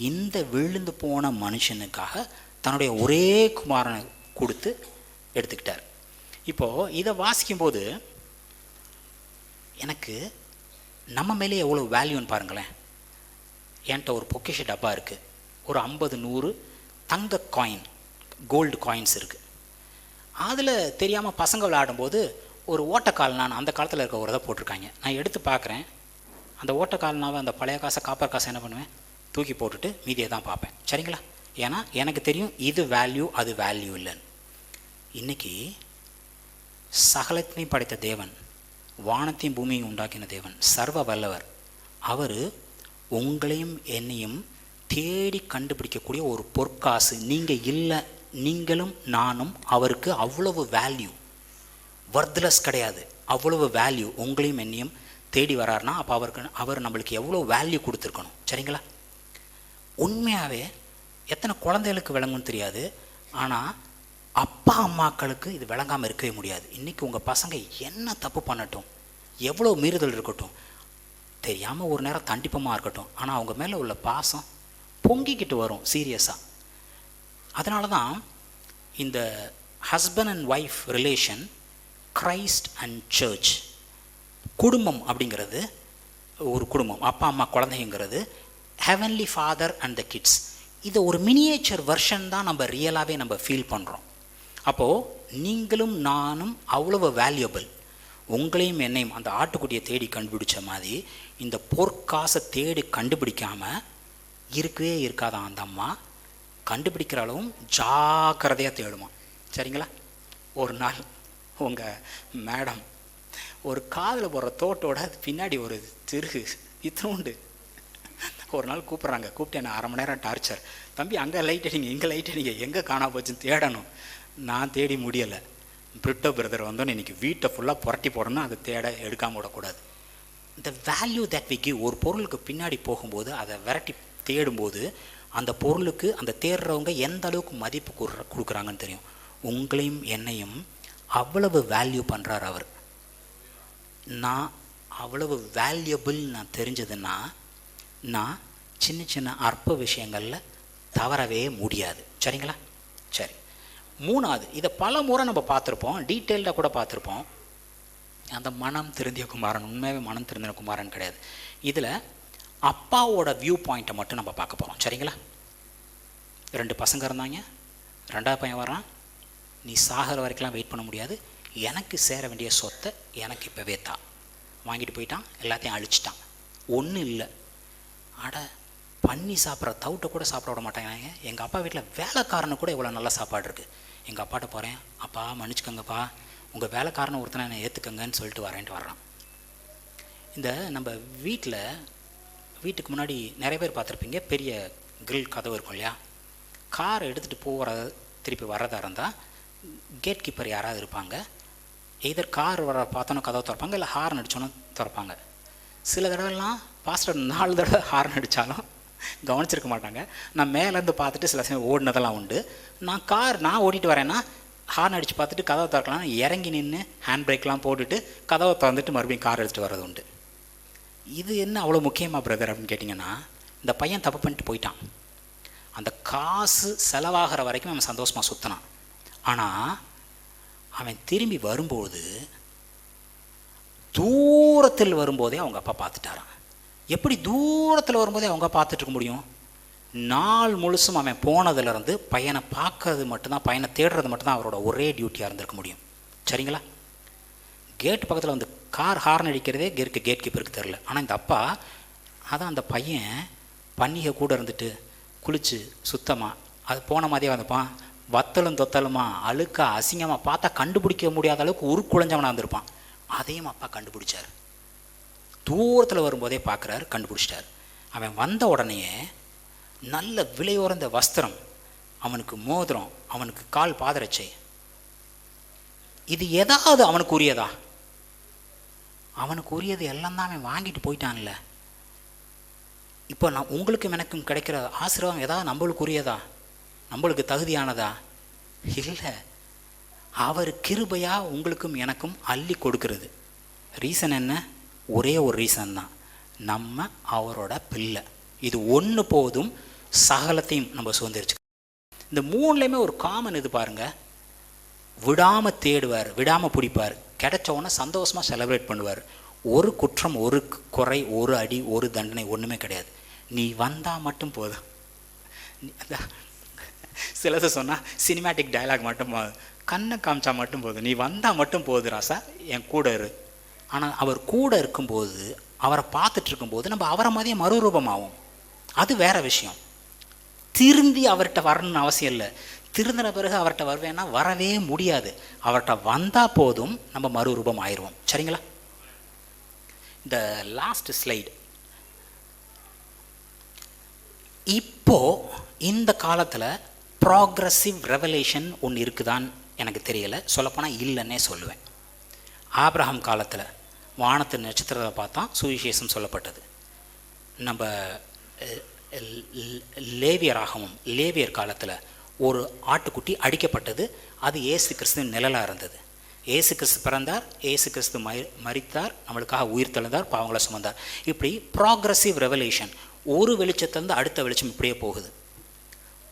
இந்த விழுந்து போன மனுஷனுக்காக தன்னுடைய ஒரே குமாரனை கொடுத்து எடுத்துக்கிட்டார். இப்போது இதை வாசிக்கும்போது எனக்கு நம்ம மேலே எவ்வளோ வேல்யூன்னு பாருங்களேன். என்கிட்ட ஒரு பொக்கிஷ டப்பா இருக்குது, ஒரு 50-100 தங்க காயின், கோல்டு காயின்ஸ் இருக்குது. அதில் தெரியாமல் பசங்க விளையாடும்போது ஒரு ஓட்டக்கால்னான் அந்த காலத்தில் இருக்க ஒரு இதை போட்டிருக்காங்க. நான் எடுத்து பார்க்குறேன், அந்த ஓட்டக்கால்னாவை அந்த பழைய காசை காப்பர் காசை என்ன பண்ணுவேன்? தூக்கி போட்டுட்டு மீதியை தான் பார்ப்பேன். சரிங்களா? ஏன்னா எனக்கு தெரியும் இது வேல்யூ, அது வேல்யூ இல்லைன்னு. இன்றைக்கி சகலத்தையும் படைத்த தேவன், வானத்தையும் பூமியையும் உண்டாக்கின தேவன், சர்வ வல்லவர். அவர் உங்களையும் என்னையும் தேடி கண்டுபிடிக்கக்கூடிய ஒரு பொற்காசு. நீங்கள் இல்லை, நீங்களும் நானும் அவருக்கு அவ்வளவு வேல்யூ, வர்த்லெஸ் கிடையாது, அவ்வளவு வேல்யூ. உங்களையும் என்னையும் தேடி வராருன்னா அப்போ அவர் நம்மளுக்கு எவ்வளோ வேல்யூ கொடுத்துருக்கணும். சரிங்களா? உண்மையாகவே எத்தனை குழந்தைகளுக்கு விளங்கும்னு தெரியாது, ஆனால் அப்பா அம்மாக்களுக்கு இது விளங்காமல் இருக்கவே முடியாது. இன்றைக்கி உங்கள் பசங்க என்ன தப்பு பண்ணட்டும், எவ்வளோ மீறுதல் இருக்கட்டும், தெரியாமல் ஒரு நேரம் தண்டிப்பமாக இருக்கட்டும், ஆனால் அவங்க மேலே உள்ள பாசம் பொங்கிக்கிட்டு வரும் சீரியஸாக. அதனால தான் இந்த husband and wife relation, christ and church, குடும்பம் அப்படிங்கிறது ஒரு குடும்பம், அப்பா அம்மா குழந்தைங்கிறது, heavenly father and the kids. இது ஒரு மினியேச்சர் வெர்ஷன் தான் நம்ம ரியலாகவே நம்ம ஃபீல் பண்ணுறோம். அப்போது நீங்களும் நானும் அவ்வளவு வேல்யூபிள். உங்களையும் என்னையும் அந்த ஆட்டுக்குட்டியை தேடி கண்டுபிடிச்ச மாதிரி இந்த பொற்காசை தேடி கண்டுபிடிக்காமல் இருக்கவே இருக்காதான் அந்த அம்மா. கண்டுபிடிக்கிற அளவும் ஜாக்கிரதையாக தேடுமா. சரிங்களா? ஒரு நாள் உங்கள் மேடம் ஒரு காதில் போடுற தோட்டோட பின்னாடி ஒரு திருகு இத்தனோண்டு ஒரு நாள் கூப்பிட்றாங்க. கூப்பிட்டு என்ன 1/2 மணி நேரம் டார்ச்சர். தம்பி அங்கே லைட் அடிங்க, இங்கே லைட் அடிங்க, எங்கே காணா போச்சுன்னு தேடணும். நான் தேடி முடியலை. பிரிட்டோ பிரதர் வந்தோன்னு இன்றைக்கி வீட்டை ஃபுல்லாக புரட்டி போடணும், அதை தேட எடுக்காமல் விடக்கூடாது. இந்த வேல்யூ தட் வி கிவ், ஒரு பொருளுக்கு பின்னாடி போகும்போது அதை விரட்டி தேடும்போது அந்த பொருளுக்கு அந்த தேடுறவங்க எந்த அளவுக்கு மதிப்பு கொடுக்குறாங்கன்னு தெரியும். உங்களையும் என்னையும் அவ்வளவு வேல்யூ பண்ணுறார் அவர். நான் அவ்வளவு வேல்யூபிள் நான் தெரிஞ்சதுன்னா நான் சின்ன சின்ன அற்ப விஷயங்களில் தவறவே முடியாது. சரிங்களா? சரி, 3வது, இதை பல முறை நம்ம பார்த்துருப்போம், டீட்டெயில்டாக கூட பார்த்துருப்போம். அந்த மனம் திருந்திய குமாரன் உண்மையாகவே மனம் திருந்தின குமாரன் கிடையாது. இதில் அப்பாவோட வியூ பாயிண்ட்டை மட்டும் நம்ம பார்க்க போகிறோம். சரிங்களா? 2 பசங்க இருந்தாங்க, 2வது பையன் வரான், நீ சாகிற வரைக்கும்லாம் வெயிட் பண்ண முடியாது, எனக்கு சேர வேண்டிய சொத்தை எனக்கு இப்போவே தான். வாங்கிட்டு போயிட்டான், எல்லாத்தையும் அழிச்சிட்டான். ஒன்றும் இல்லை, அட பண்ணி சாப்பிட்ற தவிட்டை கூட சாப்பிட விட மாட்டாங்க. எங்கள் அப்பா வீட்டில் வேலைக்காரனு கூட இவ்வளோ நல்ல சாப்பாடு இருக்குது. எங்கள் அப்பாட்ட போகிறேன், அப்பா மன்னிச்சுக்கங்கப்பா, உங்கள் வேலைக்காரனை ஒருத்தனை என்னை ஏற்றுக்கங்கன்னு சொல்லிட்டு வரேன்ட்டு வர்றான். இந்த நம்ம வீட்டுக்கு முன்னாடி நிறைய பேர் பார்த்துருப்பீங்க, பெரிய கிரில் கதவு இருக்கும் இல்லையா? காரை எடுத்துகிட்டு திருப்பி வர்றதா இருந்தால் கேட் கீப்பர் யாராவது இருப்பாங்க. எதர் கார் வர பார்த்தோன்னா கதவை திறப்பாங்க, இல்லை ஹார்ன் அடித்தோன்னு திறப்பாங்க. சில தடவைலாம் பாஸ்டர் 4 தடவை ஹார்ன் அடித்தாலும் கவனிச்சிருக்க மாட்டாங்க. நான் மேலேருந்து பார்த்துட்டு சில சமயம் ஓடினதெல்லாம் உண்டு. நான் ஓட்டிகிட்டு வரேன்னா ஹார்ன் அடித்து பார்த்துட்டு கதவை திறக்கலாம், இறங்கி நின்று ஹேண்ட் பிரேக்லாம் போட்டுட்டு கதவை திறந்துட்டு மறுபடியும் கார் எடுத்துகிட்டு வர்றது உண்டு. இது என்ன அவ்வளோ முக்கியமாக பிரதர் அப்படின்னு கேட்டிங்கன்னா, இந்த பையன் தப்பு பண்ணிட்டு போயிட்டான். அந்த காசு செலவாகிற வரைக்கும் அவன் சந்தோஷமாக சுற்றினான். ஆனால் அவன் திரும்பி வரும்போது தூரத்தில் வரும்போதே அவங்க அப்பா பார்த்துட்டாரான். எப்படி தூரத்தில் வரும்போதே அவங்க பார்த்துட்ருக்க முடியும்? நாள் முழுசும் அவன் போனதுலேருந்து பையனை பார்க்கறது மட்டும்தான், பையனை தேடுறது மட்டும்தான் அவரோட ஒரே டியூட்டியாக இருந்திருக்க முடியும். சரிங்களா? கேட்டு பக்கத்தில் வந்து கார் ஹார்ன் அடிக்கிறதே கேட் கீப்பருக்கு தெரில. ஆனால் இந்த அப்பா அதான் அந்த பையன் பன்னிகை கூட இருந்துட்டு குளித்து சுத்தமாக அது போன மாதிரியே வந்தப்பான், வத்தலும் தொத்தலுமா அழுக்கா அசிங்கமாக பார்த்தா கண்டுபிடிக்க முடியாத அளவுக்கு உருக்குலைஞ்சவனாக இருந்திருப்பான். அதையும் அப்பா கண்டுபிடிச்சார். தூரத்தில் வரும்போதே பார்க்குறாரு, கண்டுபிடிச்சிட்டார். அவன் வந்த உடனேயே நல்ல விலையுறந்த வஸ்திரம், அவனுக்கு மோதிரம், அவனுக்கு கால் பாதரட்சை. இது ஏதாவது அவனுக்கு உரியதா? அவனுக்கு உரியது எல்லாம் தான் அவன் வாங்கிட்டு போயிட்டான்ல. இப்போ நான் உங்களுக்கும் எனக்கும் கிடைக்கிற ஆசீர்வாதம் ஏதாவது நம்மளுக்கு உரியதா? நம்மளுக்கு தகுதியானதா? இல்லை. அவர் கிருபையா உங்களுக்கும் எனக்கும் அள்ளி கொடுக்கிறது. ரீசன் என்ன? ஒரே ஒரு ரீசன் தான், நம்ம அவரோட பிள்ளை. இது ஒன்று போதும் சகலத்தையும் நம்ம சுதந்திரிச்சு. இந்த மூணுலேயுமே ஒரு காமன் இது பாருங்க, விடாமல் தேடுவார், விடாமல் பிடிப்பார், கிடைச்சவொன்னே சந்தோஷமாக செலிப்ரேட் பண்ணுவார். ஒரு குற்றம், ஒரு குறை, ஒரு அடி, ஒரு தண்டனை ஒன்றுமே கிடையாது. நீ வந்தால் மட்டும் போதும். சிலது சொன்னால் சினிமேட்டிக் டயலாக் மட்டும் கண்ணை காமிச்சா மட்டும் போதும், நீ வந்தால் மட்டும் போதும் ராசா, என் கூட இரு. ஆனால் அவர் கூட இருக்கும்போது, அவரை பார்த்துட்டு இருக்கும்போது நம்ம அவரை மாதிரியே மறுரூபமாகும். அது வேற விஷயம். திருந்தி அவர்கிட்ட வரணும்னு அவசியம் இல்லை. திருந்தின பிறகு அவர்கிட்ட வருவேன்னா வரவே முடியாது. அவர்கிட்ட வந்தால் போதும் நம்ம மறுரூபம் ஆயிடுவோம். சரிங்களா? இந்த லாஸ்ட் ஸ்லைடு. இப்போ இந்த காலத்தில் ப்ராக்ரஸிவ் ரெவலேஷன் ஒன்று இருக்குதான்னு எனக்கு தெரியலை. சொல்லப்போனால் இல்லைன்னே சொல்லுவேன். ஆபிரகாம் காலத்தில் வானத்து நட்சத்திரத்தை பார்த்தா சுவிசேஷம் சொல்லப்பட்டது. நம்ம லேவியராகவும் லேவியர் காலத்தில் ஒரு ஆட்டுக்குட்டி அடிக்கப்பட்டது. அது இயேசு கிறிஸ்துவின் நிழலாக இருந்தது. இயேசு கிறிஸ்து பிறந்தார், இயேசு கிறிஸ்து மரித்தார், நம்மளுக்காக உயிர் தெழுந்தார், பாவங்களை சுமந்தார். இப்படி ப்ராக்ரஸிவ் ரெவலேஷன், ஒரு வெளிச்சத்திலிருந்து அடுத்த வெளிச்சம் இப்படியே போகுது.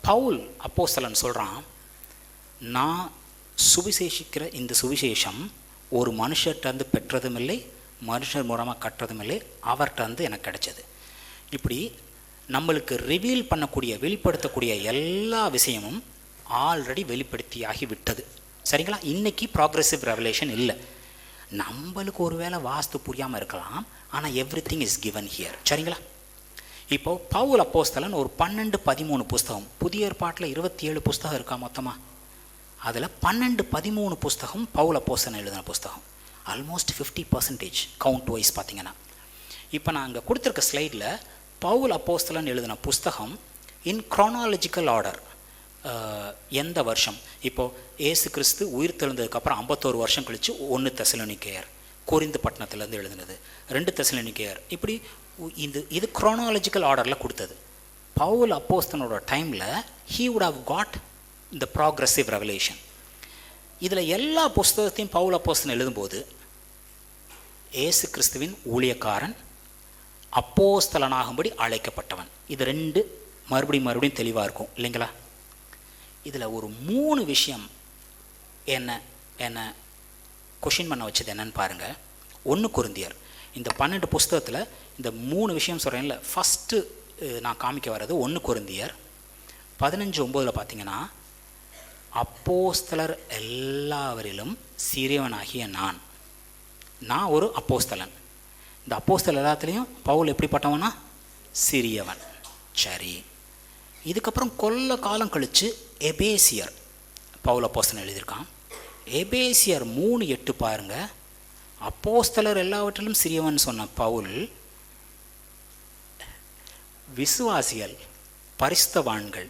பவுல் அப்போஸ்தலன் சொல்கிறான், நான் சுவிசேஷிக்கிற இந்த சுவிசேஷம் ஒரு மனுஷர்கிட்ட பெற்றதும் இல்லை, மனுஷர் மூலமாக கட்டுறதும் இல்லை, அவர்கிட்ட எனக்கு கிடைச்சது. இப்படி நம்மளுக்கு ரிவீல் பண்ணக்கூடிய, வெளிப்படுத்தக்கூடிய எல்லா விஷயமும் ஆல்ரெடி வெளிப்படுத்தியாகி விட்டது. சரிங்களா? இன்றைக்கி ப்ராக்ரெசிவ் ரெவலேஷன் இல்லை. நம்மளுக்கு ஒரு வேளை வாஸ்து புரியாமல் இருக்கலாம், ஆனால் every thing is given here. சரிங்களா? இப்போது பவுல் அப்போஸ்தலன் ஒரு 12-13 புஸ்தகம், புதிய ஏற்பாட்டில் 27 புஸ்தகம் இருக்கா மொத்தமாக. அதில் 12-13 புஸ்தகம் பவுல் அப்போஸ்தலன் எழுதின புஸ்தகம். ஆல்மோஸ்ட் 50% கவுண்ட் வைஸ் பார்த்தீங்கன்னா. இப்போ நான் அங்கே கொடுத்துருக்க ஸ்லைடில் பவுல் அப்போஸ்தலன் எழுதின புஸ்தகம் இன் குரோனாலஜிக்கல் ஆர்டர். எந்த வருஷம்? இப்போது ஏசு கிறிஸ்து உயிர் தெழுந்ததுக்கப்புறம் 51 வருஷம் கழித்து 1 தெசலோனிக்கேயர் கோரிந்து பட்டணத்துலேருந்து எழுதினது, 2 தெசலோனிக்கேயர். இப்படி இது குரோனாலஜிக்கல் ஆர்டரில் கொடுத்தது. பவுல் அப்போஸ்தலனோட டைமில் ஹீ வுட் ஹவ் காட் இந்த ப்ராக்ரெசிவ் ரெவலேஷன். இதில் எல்லா புஸ்தகத்தையும் பவுல் அப்போஸ்தலன் எழுதும்போது ஏசு கிறிஸ்துவின் ஊழியக்காரன், அப்போஸ்தலனாகும்படி அழைக்கப்பட்டவன், இது 2 மறுபடியும் தெளிவாக இருக்கும் இல்லைங்களா? இதில் ஒரு 3 விஷயம் என்ன கொஷின் பண்ண வச்சது என்னன்னு பாருங்கள். 1 கொரிந்தியர், இந்த 12 புஸ்தகத்தில் இந்த 3 விஷயம் சொல்கிறேன்ல, ஃபஸ்ட்டு நான் காமிக்க வர்றது 1 கொரிந்தியர் 15:9 பார்த்தீங்கன்னா, அப்போஸ்தலர் எல்லாவரிலும் சிறியவனாகிய நான் ஒரு அப்போஸ்தலன். இந்த அப்போஸ்தலர் எல்லாத்துலேயும் பவுல் எப்படிப்பட்டவனா? சிறியவன். சரி, இதுக்கப்புறம் கொல்ல காலம் கழித்து எபேசியர் பவுல் அப்போஸ்தலன் எழுதியிருக்கான். எபேசியர் 3:8 பாருங்கள். அப்போஸ்தலர் எல்லாவற்றிலும் சிறியவன் சொன்ன பவுல், விசுவாசிகள், பரிசுத்தவான்கள்,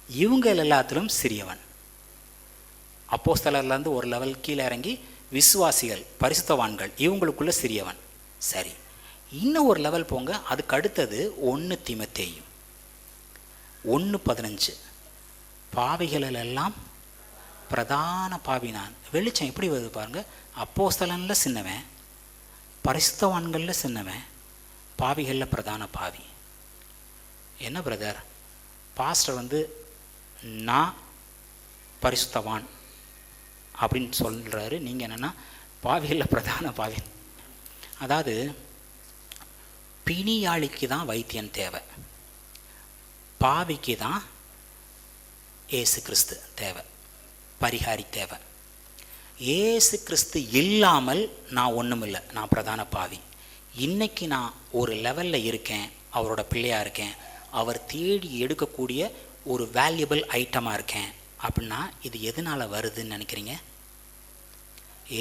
இவங்க எல்லாத்திலும் சிறியவன். அப்போஸ்தலர்லேருந்து ஒரு லெவல் கீழே இறங்கி விசுவாசிகள், பரிசுத்தவான்கள், இவங்களுக்குள்ள சிறியவன். சரி, இன்னும் ஒரு லெவல் போங்க. அதுக்கு அடுத்தது 1 தீமோத்தேயு 1:15, பாவிகளெல்லாம் பிரதான பாவி நான். வெளிச்சம் எப்படி வருது பாருங்க. அப்போஸ்தலனில் சின்னவன், பரிசுத்தவான்களில் சின்னவன், பாவிகளில் பிரதான பாவி. என்ன பிரதர், பாஸ்டர் நான் பரிசுத்தவான் அப்படின்னு சொல்கிறாரு, நீங்கள் என்னென்னா பாவிகளில் பிரதான பாவி. அதாவது பிணியாளிக்கு தான் வைத்தியன் தேவை, பாவிக்கு தான் ஏசு கிறிஸ்து தேவை, பரிகாரி தேவை. ஏசு கிறிஸ்து இல்லாமல் நான் ஒன்றும் இல்லை, நான் பிரதான பாவி. இன்றைக்கி நான் ஒரு லெவலில் இருக்கேன், அவரோட பிள்ளையாக இருக்கேன், அவர் தேடி எடுக்கக்கூடிய ஒரு வேல்யூபிள் ஐட்டமாக இருக்கேன். அப்படின்னா இது எதனால் வருதுன்னு நினைக்கிறீங்க?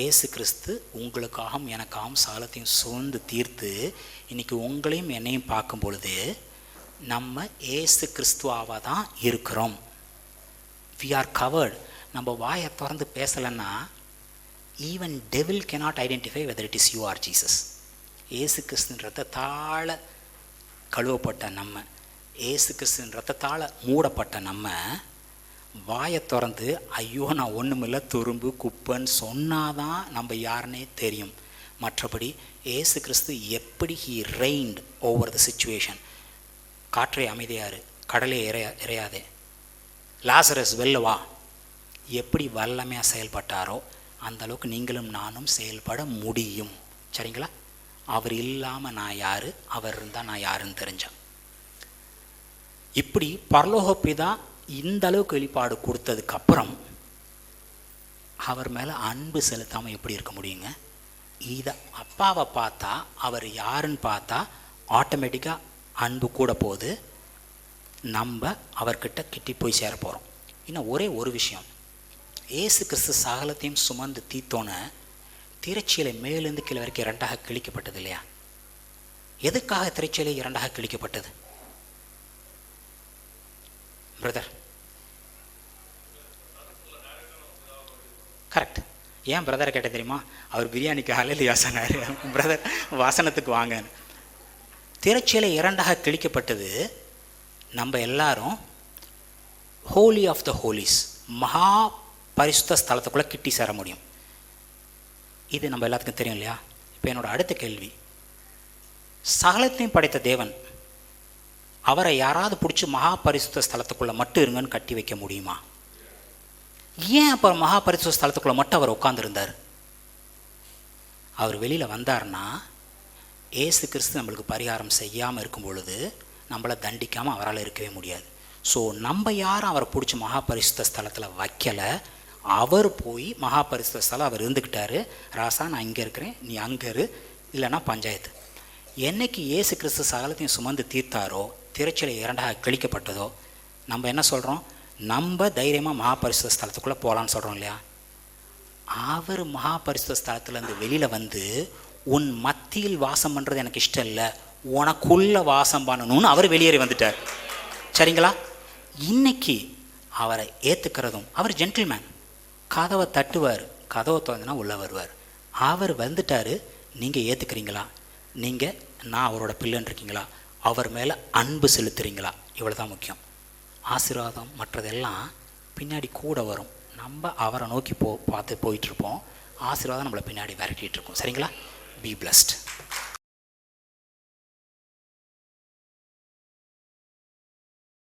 ஏசு கிறிஸ்து உங்களுக்காகவும் எனக்காகவும் சகலத்தையும் சுமந்து தீர்த்து இன்றைக்கி உங்களையும் என்னையும் பார்க்கும் பொழுது நம்ம ஏசு கிறிஸ்துவாக தான் இருக்கிறோம். We are covered. நம்ம வாயை திறந்து பேசலைன்னா even devil cannot identify whether it is you or Jesus. Yesu கிறிஸ்துவின் ரத்தத்தால் கழுவப்பட்ட நம்ம, ஏசு கிறிஸ்துவின் ரத்தத்தால் மூடப்பட்ட நம்ம வாயை திறந்து ஐயோ நான் ஒன்றுமில்ல துரும்பு குப்பைன்னு சொன்னாதான் நம்ம யாருன்னே தெரியும். மற்றபடி ஏசு கிறிஸ்து எப்படி he reigned over the situation. காற்றே அமைதியாரு, கடலே இறையாதே, லாசரஸ் வெளில வா, எப்படி வல்லமையாக செயல்பட்டாரோ அந்த அளவுக்கு நீங்களும் நானும் செயல்பட முடியும். சரிங்களா? அவர் இல்லாமல் நான் யார், அவர் இருந்தால் நான் யாருன்னு தெரிஞ்சேன். இப்படி பரலோக பிதா இந்த அளவுக்கு வெளிப்பாடு கொடுத்ததுக்கப்புறம் அவர் மேலே அன்பு செலுத்தாமல் எப்படி இருக்க முடியுங்க? இதை அப்பாவை பார்த்தா அவர் யாருன்னு பார்த்தா ஆட்டோமேட்டிக்காக அன்பு கூட போகுது, நம்ம அவர்கிட்ட கிட்டி போய் சேர போகிறோம். இன்னும் ஒரே ஒரு விஷயம், ஏசு கிறிஸ்து சகலத்தையும் சுமந்து தீத்தோன்னு திரைச்சீலை மேலேருந்து கீழே வரைக்கும் இரண்டாக கிழிக்கப்பட்டது இல்லையா? எதுக்காக திரைச்சீலை இரண்டாக கிழிக்கப்பட்டது பிரதர்? கரெக்ட். ஏன் பிரதரை கேட்ட தெரியுமா? அவர் பிரியாணிக்கு ஹல்லேலூயா சொன்னார். பிரதர் வாசனத்துக்கு வாங்கன்னு. திரைச்சீலை இரண்டாக கிழிக்கப்பட்டது நம்ம எல்லாரும் ஹோலி ஆஃப் த ஹோலிஸ், மகா பரிசுத்த ஸ்தலத்துக்குள்ளே கிட்டி சேர முடியும். இது நம்ம எல்லாத்துக்கும் தெரியும் இல்லையா? இப்போ என்னோட அடுத்த கேள்வி, சகலத்தையும் படைத்த தேவன் அவரை யாராவது பிடிச்சி மகா பரிசுத்த ஸ்தலத்துக்குள்ளே மட்டும் இருங்கன்னு கட்டி வைக்க முடியுமா? ஏன் அப்போ மகா பரிசுத்த ஸ்தலத்துக்குள்ளே மட்டும் அவர் உட்காந்துருந்தார்? அவர் வெளியில் வந்தார்னா ஏசு கிறிஸ்து நம்மளுக்கு பரிகாரம் செய்யாமல் இருக்கும் பொழுது நம்மளை தண்டிக்காமல் அவரால் இருக்கவே முடியாது. ஸோ நம்ம யாரும் அவரை பிடிச்சி மகா பரிசுத்த ஸ்தலத்தில் வைக்கலை. அவர் போய் மகா பரிசுத்த ஸ்தலம் அவர் இருந்துக்கிட்டாரு. ராசா நான் இங்கே இருக்கிறேன், நீ அங்கே இரு, இல்லைன்னா பஞ்சாயத்து. என்னைக்கு ஏசு கிறிஸ்து சகலத்தையும் சுமந்து தீர்த்தாரோ, திரைச்சீலை இரண்டாக கிழிக்கப்பட்டதோ, நம்ம என்ன சொல்கிறோம்? நம்ம தைரியமாக மகா பரிசுத்த ஸ்தலத்துக்குள்ளே போகலான்னு சொல்கிறோம் இல்லையா? அவர் மகா பரிசுத்த ஸ்தலத்துலேருந்து வெளியில் வந்து உன் மத்தியில் வாசம் பண்ணுறது எனக்கு இஷ்டம் இல்லை, உனக்குள்ளே வாசம் பண்ணணும்னு அவர் வெளியேறி வந்துட்டார். சரிங்களா? இன்னைக்கு அவரை ஏற்றுக்கிறதும், அவர் ஜென்டில்மேன், கதவை தட்டுவார், கதவை திறந்துனா உள்ளே வருவார். அவர் வந்துட்டார், நீங்கள் ஏற்றுக்கிறீங்களா? நீங்கள் நான் அவரோட பிள்ளைன்னு இருக்கீங்களா? அவர் மேலே அன்பு செலுத்துறீங்களா? இவ்வளோ தான் முக்கியம். ஆசீர்வாதம் மற்றதெல்லாம் பின்னாடி கூட வரும். நம்ம அவரை நோக்கி பார்த்து போயிட்டுருப்போம். ஆசீர்வாதம் நம்மளை பின்னாடி விரட்டிகிட்டு இருக்கோம். சரிங்களா? Be blessed.